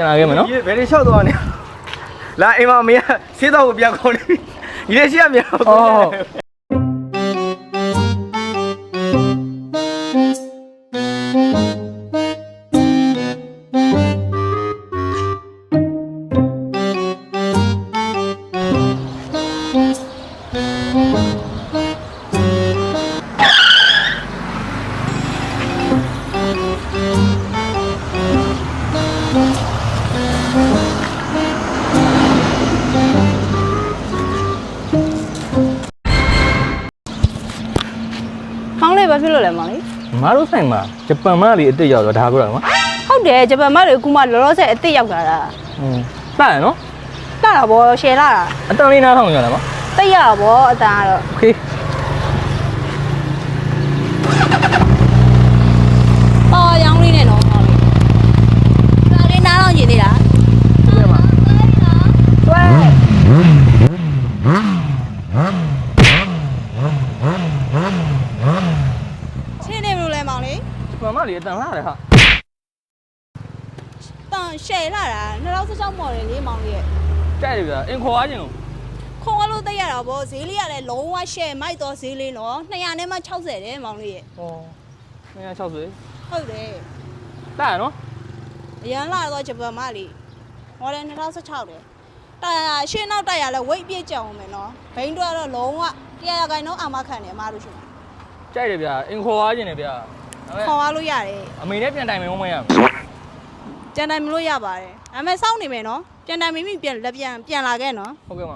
ပြန်လာခဲ့မယ်နော် ဘယ်လိုလျှောက်သွားနေလာအိမ်မှာမင်းဆေးတော့ကိုပြန်ခေါ်နေဒီလေးရှိရမြန်ဘာဖြစ်လို့လဲမောင်လေး မတို့ဆိုင်မှာဂျပန်မလေးအစ်စ်ရောက်တော့ဒါပြောတာနော် ဟုတ်တယ်ဂျပန်မတွေအခုမှလောလောဆယ်အစ်စ်ရောက်လာတာ လှရနော် လာတာဗောရှယ်လာတာ အတန်လေးနားထောင်ရတာနော် တိတ်ရတာဗောအတန်ကတော့ โอเคအော်ရောင်းလေးနဲ့နော်မောင်လေးဒါလေးနားတော့ညင်နေတာ ဟုတ်ကဲ့ပါ တွဲချင်းနေမလို့လဲမောင်လေး ဂျပန်မလေးအတန်လှတယ်ဟာ တန်ရှယ်လာတာ2016မော်ဒယ်လေးမောင်လေးရဲ့ ကြိုက်တယ်ဗျာအင်ခေါ်ရခြင်းလို့ ခုံရလို့တိတ်ရတာဗောဈေးလေးကလည်းလုံးဝရှယ်မိုက်တော့ဈေးလေးနော်200နဲ့မှ60တယ်မောင်လေးရဲ့ ဟော260 ဟုတ်တယ် လှရနော် အရန်လာတော့ဂျပန်မလေးမော်ဒယ်2016တယ်တာယာရှင်းနောက်တာယာလဲဝိတ်ပြည့်ကြောင်မယ်နော်ဘိန်းတော့လုံးဝ100ခိုင်နှုန်းအာမခံတယ်အမတို့ရှင် ကြိုက်တယ်ဗျာအင်ခေါ်ရခြင်းတယ်ဗျာ ခေါ်ရလို့ရတယ် အမေနဲ့ပြန်တိုင်မယ်မရဘူး ကြံတိုင်မလို့ရပါတယ်ဒါပေမဲ့စောင့်နေမယ်နော်ကြံတိုင်မိမိပြန်လာခဲ့နော် ဟုတ်ကဲ့မ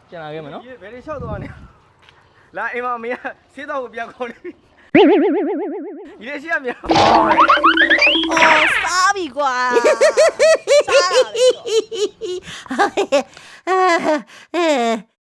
ပြန်လာခဲ့မယ်နော် ဘယ်လိုလျှောက်သွားနေလာအိမ်မှာမင်းဆေးတော့ကိုပြန်ခေါ်နေဒီလေးရှိရမြန် အော်စားပြီကွာစားတာလေ